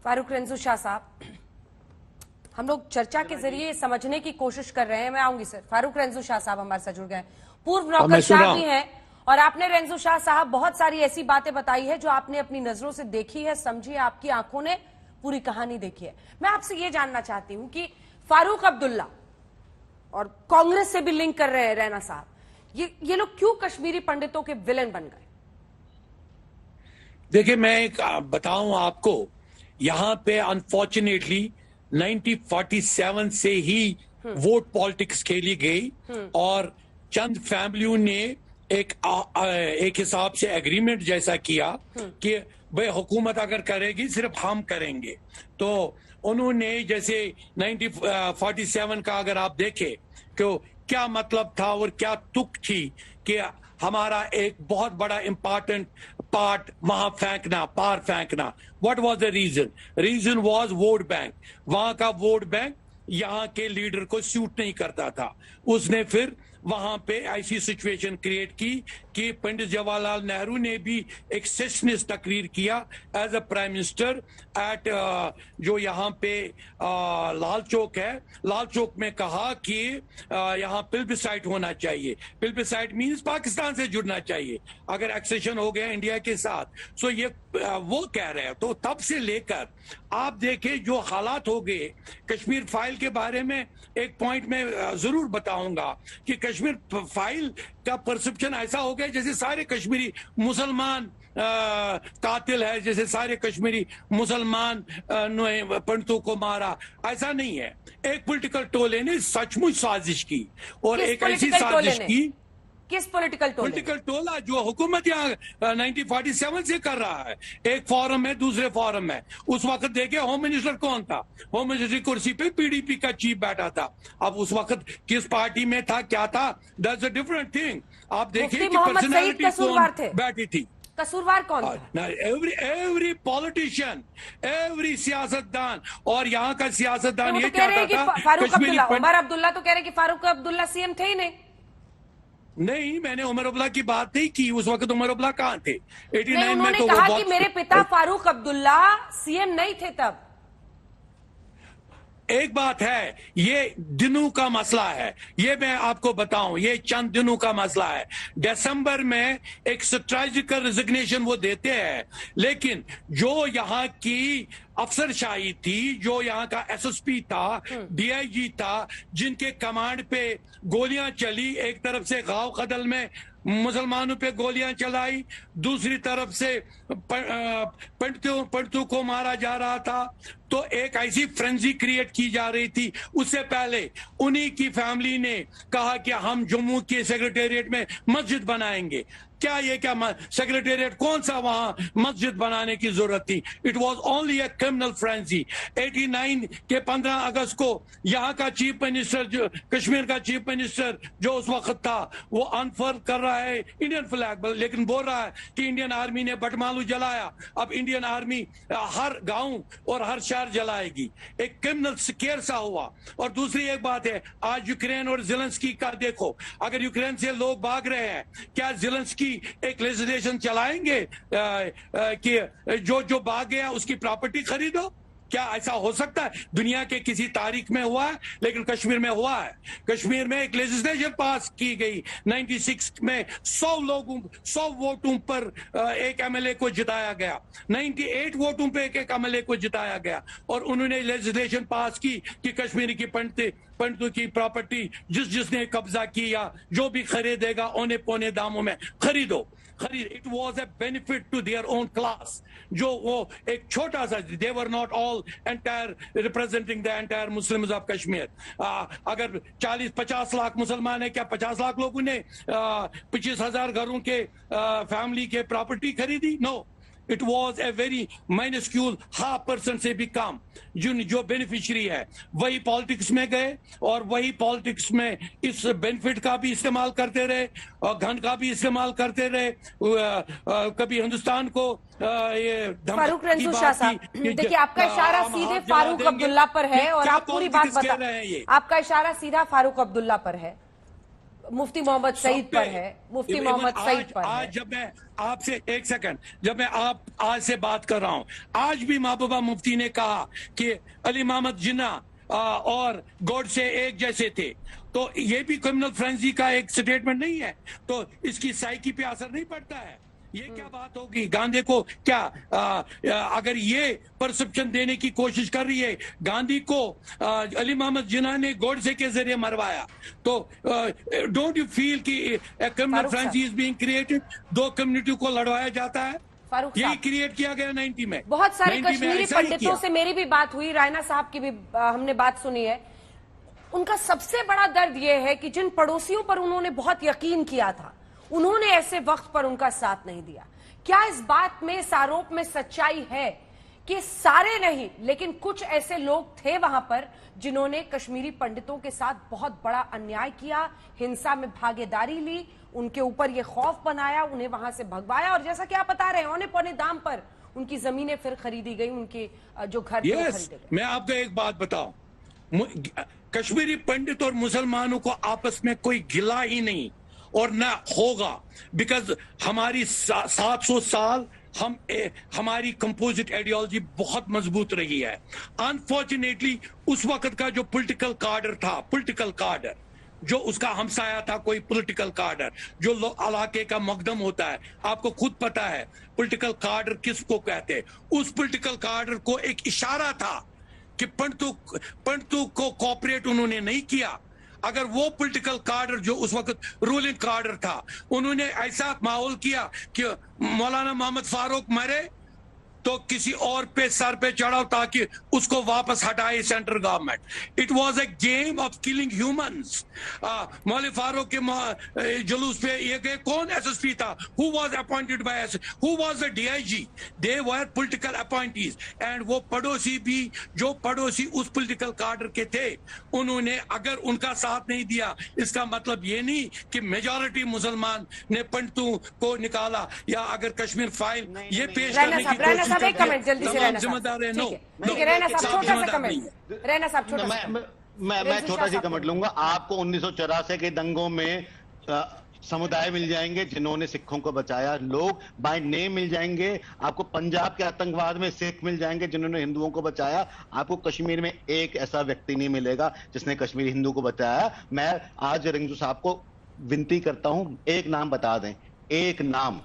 फारूक रेंजू शाह साहब, हम लोग चर्चा के जरिए समझने की कोशिश कर रहे हैं। मैं आऊंगी सर। फारूक रेंजू शाह साहब हमारे साथ जुड़ गए, पूर्व नौकरशाह भी हैं, और आपने रेंजू शाह साहब बहुत सारी ऐसी बातें बताई है जो आपने अपनी नजरों से देखी है, समझी है, आपकी आंखों ने पूरी कहानी देखी है। मैं आपसे ये जानना चाहती हूं कि फारूक अब्दुल्ला और कांग्रेस से भी लिंक कर रहे हैं रैना साहब, ये लोग क्यों कश्मीरी पंडितों के विलेन बन गए? देखिए, मैं एक बताऊं आपको, यहां पे अनफॉर्चुनेटली 1947 से ही वोट पॉलिटिक्स खेली गई और चंद फैमिलियों ने एक हिसाब से एग्रीमेंट जैसा किया कि भाई हुकूमत अगर करेगी सिर्फ हम करेंगे। तो उन्होंने जैसे 1947 का अगर आप देखें तो क्या मतलब था और क्या तुक थी कि हमारा एक बहुत बड़ा इंपॉर्टेंट पार्ट वहां फेंकना, पार फेंकना। What was the reason? Reason was vote bank. वहां का वोट बैंक यहाँ के लीडर को सूट नहीं करता था। उसने फिर वहां पे ऐसी सिचुएशन क्रिएट की कि पंडित जवाहरलाल नेहरू ने भी एक सेशनिस्ट तकरीर किया as a prime minister at जो यहाँ पे लाल चौक है, लाल चौक में कहा कि यहाँ प्लेबिसाइट होना चाहिए। प्लेबिसाइट मींस पाकिस्तान से जुड़ना चाहिए अगर एक्सेशन हो गया इंडिया के साथ। सो ये वो कह रहे हैं। तो तब से लेकर आप देखें जो हालात हो गए। कश्मीर फाइल के बारे में एक पॉइंट में जरूर बताऊंगा कि कश्मीर फाइल का परसेप्शन ऐसा हो गया जैसे सारे कश्मीरी मुसलमान कातिल है, जैसे सारे कश्मीरी मुसलमान पंडितों को मारा। ऐसा नहीं है। एक पॉलिटिकल टोले ने सचमुच साजिश की और एक ऐसी साजिश की। किस पॉलिटिकल टोला जो हुकूमत यहाँ 1947 से कर रहा है, एक फॉरम है दूसरे फॉरम है। उस वक्त देखे होम मिनिस्टर कौन था? होम मिनिस्टर की कुर्सी पे पीडीपी का चीफ बैठा था। अब उस वक्त किस पार्टी में था, क्या था, दैट्स अ डिफरेंट थिंग। आप देखिए कि पर्सनालिटी कौन बैठी थी। कसूरवार कौन था? एवरी पॉलिटिशियन, एवरी सियासतदान। और यहाँ का सियासतदान ये चाहता था फारूक अब्दुल्ला, उमर अब्दुल्ला तो कह रहे कि फारूक अब्दुल्ला सीएम थे ही नहीं। मैंने उमर अब्दुल्ला की बात नहीं की। उस वक्त उमर अब्दुल्ला कहाँ थे? 89 में तो कहा कि मेरे पिता फारूक अब्दुल्ला सीएम नहीं थे तब। एक बात है, ये दिनों का मसला है। ये मैं आपको बताऊं, ये चंद दिनों का मसला है। दिसंबर में एक स्ट्रेटेजिकल रिजिग्नेशन वो देते हैं, लेकिन जो यहाँ की अफसरशाही थी, जो यहाँ का एसएसपी था, डीआईजी था, जिनके कमांड पे गोलियां चली, एक तरफ से गांव कदल में मुसलमानों पे गोलियां चलाई, दूसरी तरफ से पंडितों को मारा जा रहा था। तो एक ऐसी फ्रेंजी क्रिएट की जा रही थी। उससे पहले उन्हीं की फैमिली ने कहा कि हम जम्मू के सेक्रेटेरिएट में मस्जिद बनाएंगे। क्या सेक्रेटेरिएट कौन सा वहां मस्जिद बनाने की जरूरत थी? It was only a criminal frenzy. 89 के 15 अगस्त को यहाँ का चीफ मिनिस्टर, जो कश्मीर का चीफ मिनिस्टर जो उस वक्त था, वो अनफर कर रहा है इंडियन फ्लैग, लेकिन बोल रहा है कि इंडियन आर्मी ने बटमालू जलाया। अब इंडियन आर्मी हर गांव और हर शहर जलाएगी। एक क्रिमिनल स्केयर सा हुआ। और दूसरी एक बात है, आज यूक्रेन और ज़ेलेंस्की का देखो। अगर यूक्रेन से लोग भाग रहे हैं, क्या ज़ेलेंस्की एक लेजिस्लेशन चलाएंगे कि जो भाग गया उसकी प्रॉपर्टी खरीदो? क्या ऐसा हो सकता है? दुनिया के किसी तारीख में हुआ है, लेकिन कश्मीर में हुआ है। कश्मीर में एक लेजिस्लेशन पास की गई 96 में, 100 वोटों पर एक एमएलए को जिताया गया। 98 वोटों पे एक एमएलए को जिताया गया। और उन्होंने लेजिस्लेशन पास की कि कश्मीर की पंडितों की प्रॉपर्टी जिसने कब्जा किया, जो भी खरीदेगा औने पौने दामों में खरीदो। It was a benefit to their own class. जो वो एक छोटा सा, they were not all entire representing the entire Muslims of Kashmir. अगर 40-50 लाख मुसलमान है, क्या 50 लाख लोगों ने 25,000 घरों के फैमिली के प्रॉपर्टी खरीदी? No, it was a very minuscule 0.5% से भी कम। जो बेनिफिशियरी है वही पॉलिटिक्स में गए और वही पॉलिटिक्स में इस बेनिफिट का भी इस्तेमाल करते रहे और धन का भी इस्तेमाल करते रहे। कभी हिंदुस्तान को ये फारूक रेंजू शाह साहब, देखिए आपका इशारा सीधे फारूक अब्दुल्ला पर है और आप पूरी बात बता रहे हैं। आपका इशारा सीधा फारूक अब्दुल्ला पर है। मुफ्ती मोहम्मद सईद पर है, मुफ्ती मोहम्मद सईद पर है। आज जब मैं आपसे एक सेकंड, जब मैं आज से बात कर रहा हूं, आज भी महबूबा मुफ्ती ने कहा कि अली मोहम्मद जिन्ना और गोडसे एक जैसे थे, तो ये भी क्रिमिनल फ्रेंजी का एक स्टेटमेंट नहीं है? तो इसकी साइकी पे असर नहीं पड़ता है? ये क्या बात होगी? गांधी को क्या अगर ये परसेप्शन देने की कोशिश कर रही है, गांधी को अली मोहम्मद जिन्ना ने गोडसे के जरिए मरवाया, तो डोंट यू फील कि criminal frenzy is being created? दो कम्युनिटी को लड़वाया जाता है, यही क्रिएट किया गया 90 में। बहुत सारे कश्मीरी पंडितों से मेरी भी बात हुई, रायना साहब की भी हमने बात सुनी है। उनका सबसे बड़ा दर्द यह है कि जिन पड़ोसियों पर उन्होंने बहुत यकीन किया था, उन्होंने ऐसे वक्त पर उनका साथ नहीं दिया। क्या इस बात में, इस आरोप में सच्चाई है कि सारे नहीं लेकिन कुछ ऐसे लोग थे वहां पर जिन्होंने कश्मीरी पंडितों के साथ बहुत बड़ा अन्याय किया, हिंसा में भागीदारी ली, उनके ऊपर यह खौफ बनाया, उन्हें वहां से भगवाया, और जैसा कि आप बता रहे हैं, औने पौने दाम पर उनकी जमीनें फिर खरीदी गई, उनके जो घर थे वो खरीदे गए। मैं आपको एक बात बताऊं, कश्मीरी पंडित और मुसलमानों को आपस में कोई गिला ही नहीं और ना होगा, बिकॉज हमारी 700 साल हमारी कंपोजिट आइडियोलॉजी बहुत मजबूत रही है। अनफॉर्चुनेटली उस वक्त का जो पॉलिटिकल कार्डर था, पॉलिटिकल कार्डर जो उसका हमसाया था, कोई पॉलिटिकल कार्डर जो इलाके का मकदम होता है, आपको खुद पता है पॉलिटिकल कार्डर किसको कहते हैं। उस पॉलिटिकल कार्डर को एक इशारा था कि पंडितों को कोऑपरेट उन्होंने नहीं किया। अगर वो पॉलिटिकल कार्डर जो उस वक्त रूलिंग कार्डर था, उन्होंने ऐसा माहौल किया कि मौलाना मोहम्मद फारूक मरे तो किसी और पे सर पे चढ़ाओ ताकि उसको वापस हटाए central government. It was a game of killing humans. मौलाना फारूक के जुलूस पे ये गए, कौन एसएसपी था? Who was appointed by who was the DIG? They were political appointees. And वो पड़ोसी भी, जो पड़ोसी उस पॉलिटिकल कार्डर के थे, उन्होंने अगर उनका साथ नहीं दिया, इसका मतलब ये नहीं कि मेजॉरिटी मुसलमान ने पंडितों को निकाला, या अगर कश्मीर फाइल ये पेश करने की साहब एक कमेंट जल्दी से, रहना जिम्मेदार है। ठीक है रहना साहब, छोटा सा कमेंट, रहना साहब छोटा सा। मैं छोटा सी कमेंट लूंगा। आपको 1984 के दंगों में समुदाय मिल जाएंगे जिन्होंने सिखों को बचाया, लोग बाय नेम मिल जाएंगे। आपको पंजाब के आतंकवाद में सिख मिल जाएंगे जिन्होंने हिंदुओं को बचाया। आपको कश्मीर में एक ऐसा व्यक्ति नहीं मिलेगा जिसने कश्मीरी हिंदू को बचाया। मैं आज रिंजू साहब को विनती करता हूं, एक नाम बता दें, एक नाम।